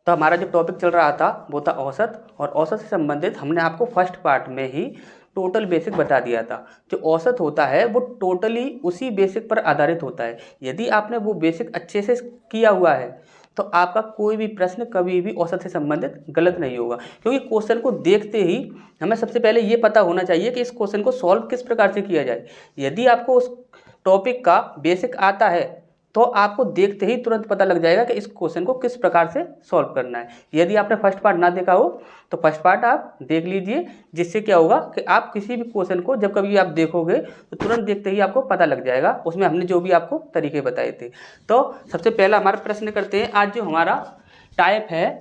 तो हमारा जो टॉपिक चल रहा था वो था औसत, और औसत से संबंधित हमने आपको फर्स्ट पार्ट में ही टोटल बेसिक बता दिया था। जो औसत होता है वो टोटली उसी बेसिक पर आधारित होता है। यदि आपने वो बेसिक अच्छे से किया हुआ है तो आपका कोई भी प्रश्न कभी भी औसत से संबंधित गलत नहीं होगा, क्योंकि क्वेश्चन को देखते ही हमें सबसे पहले ये पता होना चाहिए कि इस क्वेश्चन को सॉल्व किस प्रकार से किया जाए। यदि आपको उस टॉपिक का बेसिक आता है तो आपको देखते ही तुरंत पता लग जाएगा कि इस क्वेश्चन को किस प्रकार से सॉल्व करना है। यदि आपने फर्स्ट पार्ट ना देखा हो तो फर्स्ट पार्ट आप देख लीजिए, जिससे क्या होगा कि आप किसी भी क्वेश्चन को जब कभी आप देखोगे तो तुरंत देखते ही आपको पता लग जाएगा उसमें हमने जो भी आपको तरीके बताए थे। तो सबसे पहला हमारा प्रश्न करते हैं। आज जो हमारा टाइप है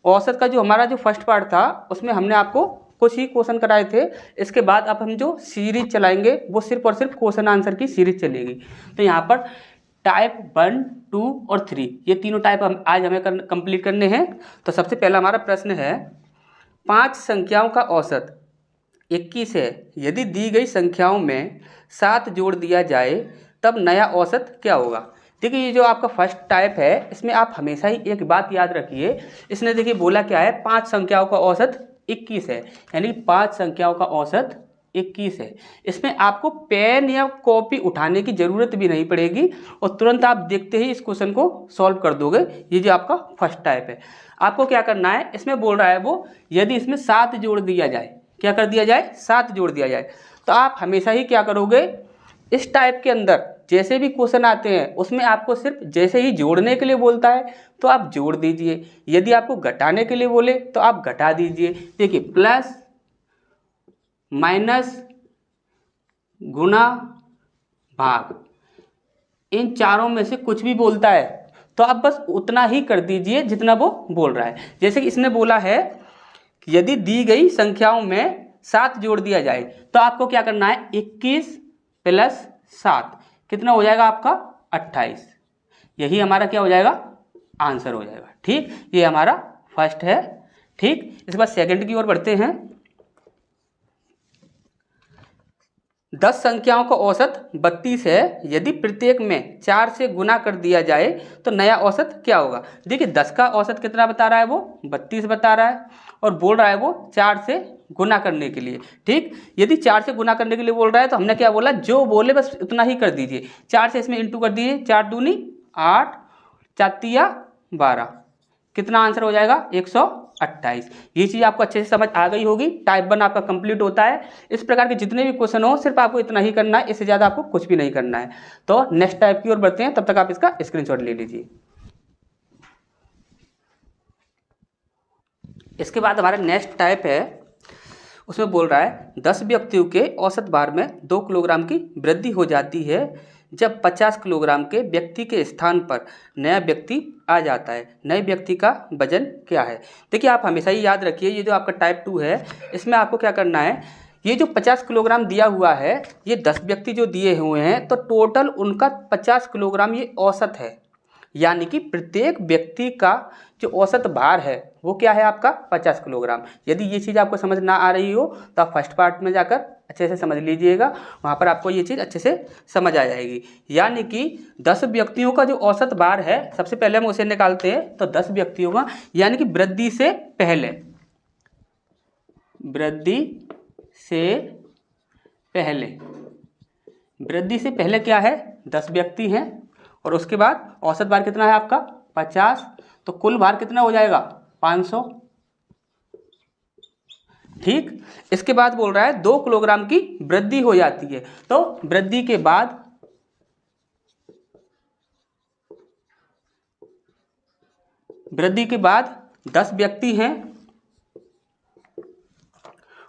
औसत का, जो हमारा जो फर्स्ट पार्ट था उसमें हमने आपको कुछ ही क्वेश्चन कराए थे। इसके बाद अब हम जो सीरीज चलाएंगे वो सिर्फ और सिर्फ क्वेश्चन आंसर की सीरीज चलेगी। तो यहाँ पर टाइप 1, 2 और 3 ये तीनों टाइप हम आज हमें कंप्लीट करने हैं। तो सबसे पहला हमारा प्रश्न है, 5 संख्याओं का औसत 21 है। यदि दी गई संख्याओं में 7 जोड़ दिया जाए तब नया औसत क्या होगा। देखिए ये जो आपका फर्स्ट टाइप है इसमें आप हमेशा ही एक बात याद रखिए, इसने देखिए बोला क्या है, 5 संख्याओं का औसत 21 है, यानी 5 संख्याओं का औसत 21 है। इसमें आपको पेन या कॉपी उठाने की ज़रूरत भी नहीं पड़ेगी और तुरंत आप देखते ही इस क्वेश्चन को सॉल्व कर दोगे। ये जो आपका फर्स्ट टाइप है, आपको क्या करना है, इसमें बोल रहा है वो यदि इसमें 7 जोड़ दिया जाए, क्या कर दिया जाए, 7 जोड़ दिया जाए, तो आप हमेशा ही क्या करोगे, इस टाइप के अंदर जैसे भी क्वेश्चन आते हैं उसमें आपको सिर्फ जैसे ही जोड़ने के लिए बोलता है तो आप जोड़ दीजिए, यदि आपको घटाने के लिए बोले तो आप घटा दीजिए। देखिए प्लस माइनस गुना भाग, इन चारों में से कुछ भी बोलता है तो आप बस उतना ही कर दीजिए जितना वो बोल रहा है। जैसे कि इसने बोला है कि यदि दी गई संख्याओं में 7 जोड़ दिया जाए तो आपको क्या करना है, 21 प्लस 7 कितना हो जाएगा आपका 28। यही हमारा क्या हो जाएगा, आंसर हो जाएगा। ठीक, ये हमारा फर्स्ट है। ठीक, इसके बाद सेकंड की ओर बढ़ते हैं। 10 संख्याओं का औसत 32 है। यदि प्रत्येक में 4 से गुना कर दिया जाए तो नया औसत क्या होगा। देखिए 10 का औसत कितना बता रहा है, वो 32 बता रहा है और बोल रहा है वो 4 से गुना करने के लिए। ठीक, यदि 4 से गुना करने के लिए बोल रहा है तो हमने क्या बोला, जो बोले बस उतना ही कर दीजिए। 4 से इसमें इंटू कर दीजिए, 4 दूनी 8, 4 तिया 12, कितना आंसर हो जाएगा 128। ये चीज़ आपको अच्छे से समझ आ गई होगी। टाइप 1 आपका कंप्लीट होता है। इस प्रकार के जितने भी क्वेश्चन हो सिर्फ आपको इतना ही करना है, इससे ज़्यादा आपको कुछ भी नहीं करना है। तो नेक्स्ट टाइप की ओर बढ़ते हैं, तब तक आप इसका स्क्रीनशॉट ले लीजिए। इसके बाद हमारा नेक्स्ट टाइप है, उसमें बोल रहा है 10 व्यक्तियों के औसत भार में 2 किलोग्राम की वृद्धि हो जाती है जब 50 किलोग्राम के व्यक्ति के स्थान पर नया व्यक्ति आ जाता है। नए व्यक्ति का वजन क्या है। देखिए आप हमेशा ही याद रखिए, ये जो आपका टाइप 2 है इसमें आपको क्या करना है, ये जो 50 किलोग्राम दिया हुआ है, ये 10 व्यक्ति जो दिए हुए हैं तो टोटल उनका 50 किलोग्राम ये औसत है, यानी कि प्रत्येक व्यक्ति का जो औसत भार है वो क्या है आपका 50 किलोग्राम। यदि ये चीज़ आपको समझ ना आ रही हो तो आप फर्स्ट पार्ट में जाकर अच्छे से समझ लीजिएगा, वहाँ पर आपको ये चीज़ अच्छे से समझ आ जाएगी। यानी कि 10 व्यक्तियों का जो औसत भार है, सबसे पहले हम उसे निकालते हैं। तो 10 व्यक्तियों का यानी कि वृद्धि से पहले, वृद्धि से पहले, वृद्धि से पहले क्या है 10 व्यक्ति हैं और उसके बाद औसत भार कितना है आपका 50, तो कुल भार कितना हो जाएगा 500। ठीक, इसके बाद बोल रहा है 2 किलोग्राम की वृद्धि हो जाती है। तो वृद्धि के बाद वृद्धि के बाद 10 व्यक्ति हैं,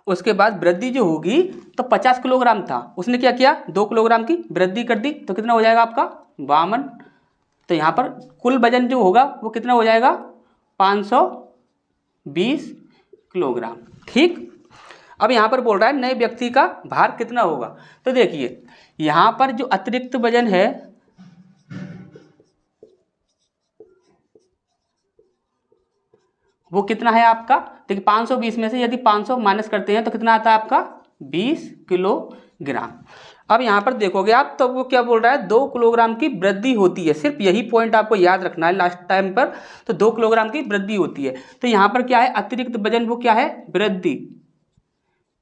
उसके बाद वृद्धि जो होगी तो 50 किलोग्राम था, उसने क्या किया 2 किलोग्राम की वृद्धि कर दी, तो कितना हो जाएगा आपका 52। तो यहाँ पर कुल वजन जो होगा वो कितना हो जाएगा 520 किलोग्राम। ठीक, अब यहाँ पर बोल रहा है नए व्यक्ति का भार कितना होगा। तो देखिए यहाँ पर जो अतिरिक्त वजन है वो कितना है आपका, देखिए 520 में से यदि 500 माइनस करते हैं तो कितना आता है आपका 20 किलोग्राम। अब यहाँ पर देखोगे आप तो वो क्या बोल रहा है, 2 किलोग्राम की वृद्धि होती है। सिर्फ यही पॉइंट आपको याद रखना है लास्ट टाइम पर, तो 2 किलोग्राम की वृद्धि होती है। तो यहाँ पर क्या है, अतिरिक्त वजन वो क्या है, वृद्धि।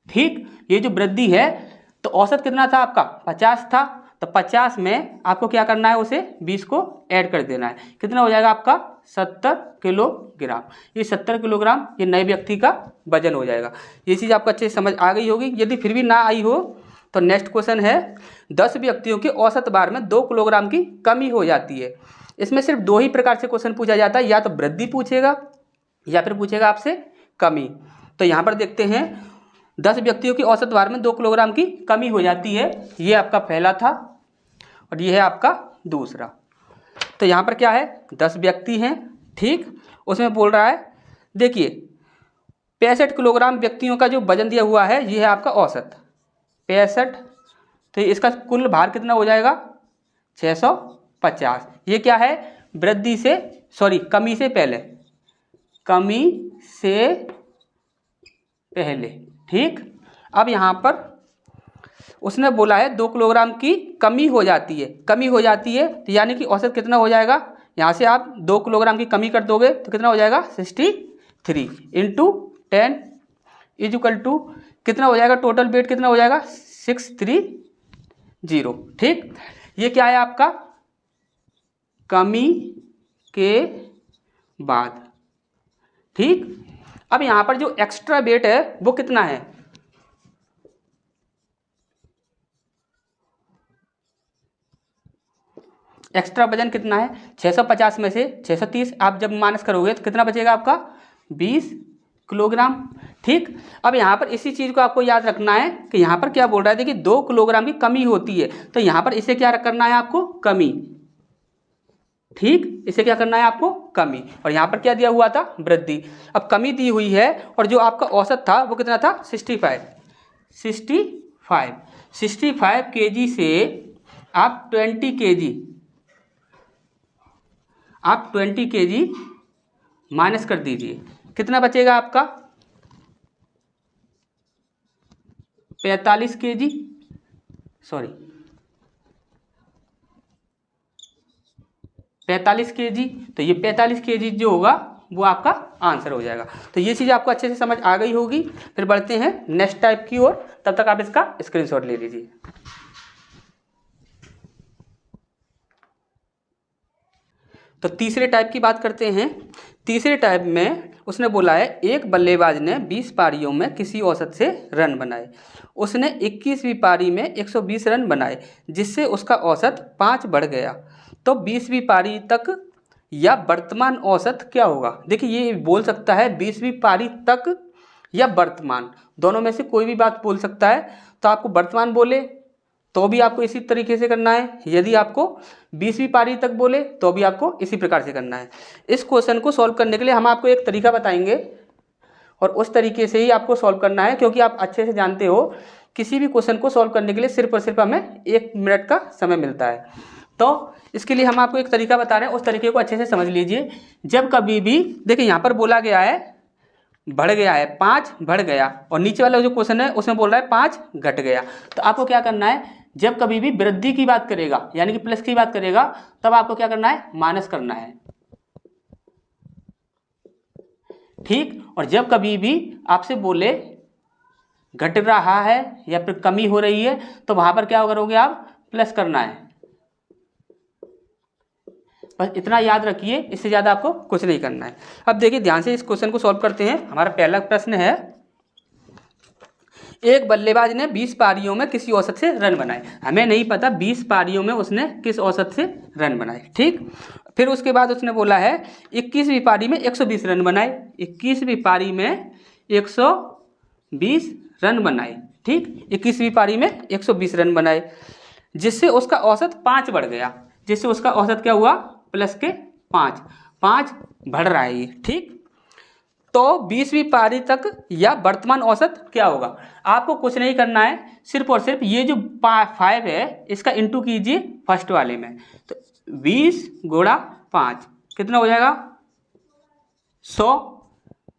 ठीक, ये जो वृद्धि है तो औसत कितना था आपका 50 था, तो 50 में आपको क्या करना है, उसे 20 को ऐड कर देना है। कितना हो जाएगा आपका 70 किलोग्राम। ये 70 किलोग्राम ये नए व्यक्ति का वजन हो जाएगा। ये चीज़ आपको अच्छे से समझ आ गई होगी। यदि फिर भी ना आई हो तो नेक्स्ट क्वेश्चन है, 10 व्यक्तियों के औसत भार में 2 किलोग्राम की कमी हो जाती है। इसमें सिर्फ 2 ही प्रकार से क्वेश्चन पूछा जाता है, या तो वृद्धि पूछेगा या फिर पूछेगा आपसे कमी। तो यहाँ पर देखते हैं, 10 व्यक्तियों की औसत भार में 2 किलोग्राम की कमी हो जाती है। ये आपका पहला था और ये है आपका दूसरा। तो यहाँ पर क्या है, 10 व्यक्ति हैं, ठीक। उसमें बोल रहा है, देखिए 65 किलोग्राम व्यक्तियों का जो वजन दिया हुआ है ये है आपका औसत 65। तो इसका कुल भार कितना हो जाएगा 650। ये क्या है, वृद्धि से सॉरी कमी से पहले, कमी से पहले, ठीक। अब यहाँ पर उसने बोला है 2 किलोग्राम की कमी हो जाती है, कमी हो जाती है तो यानी कि औसत कितना हो जाएगा, यहाँ से आप 2 किलोग्राम की कमी कर दोगे तो कितना हो जाएगा 63 इंटू 10 इज इक्वल टू कितना हो जाएगा, टोटल वेट कितना हो जाएगा 630, ठीक। ये क्या है आपका कमी के बाद, ठीक। अब यहाँ पर जो एक्स्ट्रा वेट है वो कितना है, एक्स्ट्रा वजन कितना है 650 में से 630 आप जब माइनस करोगे तो कितना बचेगा आपका 20 किलोग्राम, ठीक। अब यहाँ पर इसी चीज़ को आपको याद रखना है कि यहाँ पर क्या बोल रहा है, देखिए 2 किलोग्राम की कमी होती है, तो यहाँ पर इसे क्या करना है आपको कमी, ठीक। इसे क्या करना है आपको कमी, और यहाँ पर क्या दिया हुआ था वृद्धि। अब कमी दी हुई है और जो आपका औसत था वो कितना था 65 केजी से आप 20 केजी माइनस कर दीजिए, कितना बचेगा आपका 45 केजी, सॉरी 45 केजी। तो ये 45 केजी जो होगा वो आपका आंसर हो जाएगा। तो ये चीज़ आपको अच्छे से समझ आ गई होगी। फिर बढ़ते हैं नेक्स्ट टाइप की ओर, तब तक आप इसका स्क्रीनशॉट ले लीजिए। तो तीसरे टाइप की बात करते हैं। तीसरे टाइप में उसने बोला है, एक बल्लेबाज ने 20 पारियों में किसी औसत से रन बनाए। उसने 21वीं पारी में 120 रन बनाए, जिससे उसका औसत 5 बढ़ गया। तो 20वीं पारी तक या वर्तमान औसत क्या होगा। देखिए ये बोल सकता है 20वीं पारी तक या वर्तमान, दोनों में से कोई भी बात बोल सकता है। तो आपको वर्तमान बोले तो भी आपको इसी तरीके से करना है, यदि आपको 20वीं पारी तक बोले तो भी आपको इसी प्रकार से करना है। इस क्वेश्चन को सॉल्व करने के लिए हम आपको एक तरीका बताएंगे और उस तरीके से ही आपको सॉल्व करना है, क्योंकि आप अच्छे से जानते हो किसी भी क्वेश्चन को सॉल्व करने के लिए सिर्फ और सिर्फ हमें 1 मिनट का समय मिलता है। तो इसके लिए हम आपको एक तरीका बता रहे हैं, उस तरीके को अच्छे से समझ लीजिए। जब कभी भी देखिए यहाँ पर बोला गया है बढ़ गया है 5 बढ़ गया, और नीचे वाला जो क्वेश्चन है उसमें बोल रहा है 5 घट गया, तो आपको क्या करना है, जब कभी भी वृद्धि की बात करेगा यानी कि प्लस की बात करेगा तब आपको क्या करना है माइनस करना है, ठीक। और जब कभी भी आपसे बोले घट रहा है या फिर कमी हो रही है तो वहां पर क्या करोगे आप प्लस करना है। बस इतना याद रखिए, इससे ज़्यादा आपको कुछ नहीं करना है। अब देखिए ध्यान से इस क्वेश्चन को सॉल्व करते हैं। हमारा पहला प्रश्न है, एक बल्लेबाज ने 20 पारियों में किसी औसत से रन बनाए। हमें नहीं पता 20 पारियों में उसने किस औसत से रन बनाए, ठीक। फिर उसके बाद उसने बोला है 21वीं पारी में 120 रन बनाए, 21वीं पारी में 120 रन बनाए, ठीक। 21वीं पारी में 120 रन बनाए, जिससे उसका औसत 5 बढ़ गया, जिससे उसका औसत क्या हुआ प्लस के 5 बढ़ रहा है ये, ठीक। तो 20वीं पारी तक या वर्तमान औसत क्या होगा, आपको कुछ नहीं करना है, सिर्फ और सिर्फ ये जो 5 है इसका इंटू कीजिए फर्स्ट वाले में, तो 20 गुणा 5 कितना हो जाएगा 100।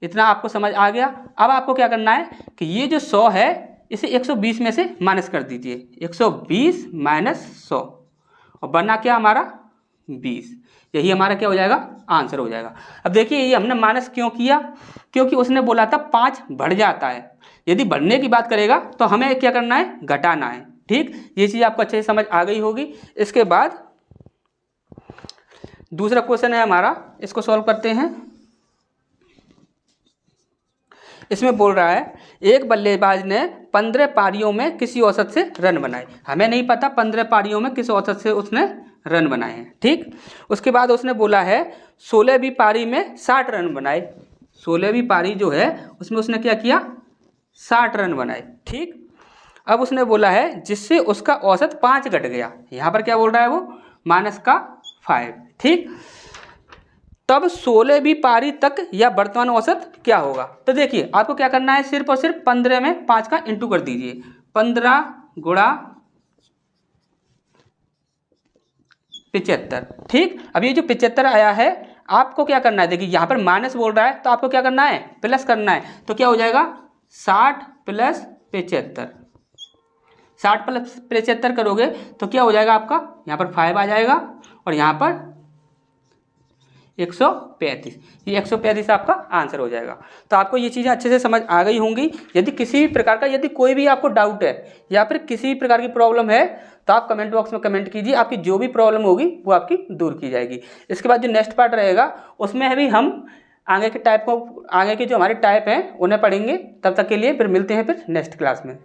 इतना आपको समझ आ गया। अब आपको क्या करना है कि ये जो 100 है इसे 120 में से माइनस कर दीजिए, 120 माइनस 100 और बना क्या हमारा 20। यही हमारा क्या हो जाएगा, आंसर हो जाएगा। अब देखिए ये हमने माइनस क्यों किया, क्योंकि उसने बोला था 5 बढ़ जाता है। यदि बढ़ने की बात करेगा तो हमें क्या करना है, घटाना है। ठीक, ये चीज़ आपको अच्छे से समझ आ गई होगी। इसके बाद दूसरा क्वेश्चन है हमारा, इसको सॉल्व करते हैं। इसमें बोल रहा है एक बल्लेबाज ने 15 पारियों में किसी औसत से रन बनाए। हमें नहीं पता 15 पारियों में किस औसत से उसने रन बनाए हैं। ठीक, उसके बाद उसने बोला है 16वीं पारी में 60 रन बनाए। 16वीं पारी जो है उसमें उसने क्या किया, 60 रन बनाए। ठीक, अब उसने बोला है जिससे उसका औसत 5 घट गया। यहाँ पर क्या बोल रहा है वो, माइनस का 5। ठीक, तब 16वीं पारी तक या वर्तमान औसत क्या होगा। तो देखिए आपको क्या करना है, सिर्फ और सिर्फ 15 में 5 का इंटू कर दीजिए, 15 गुणा 75। ठीक, अब ये जो 75 आया है आपको क्या करना है, देखिए यहाँ पर माइनस बोल रहा है तो आपको क्या करना है, प्लस करना है। तो क्या हो जाएगा 60 प्लस 75, 60 प्लस 75 करोगे तो क्या हो जाएगा आपका, यहाँ पर 5 आ जाएगा और यहाँ पर 135। ये 135 आपका आंसर हो जाएगा। तो आपको ये चीज़ें अच्छे से समझ आ गई होंगी। यदि किसी भी प्रकार का, यदि कोई भी आपको डाउट है या फिर किसी भी प्रकार की प्रॉब्लम है तो आप कमेंट बॉक्स में कमेंट कीजिए, आपकी जो भी प्रॉब्लम होगी वो आपकी दूर की जाएगी। इसके बाद जो नेक्स्ट पार्ट रहेगा उसमें भी हम आगे के जो हमारे टाइप हैं उन्हें पढ़ेंगे। तब तक के लिए फिर मिलते हैं फिर नेक्स्ट क्लास में।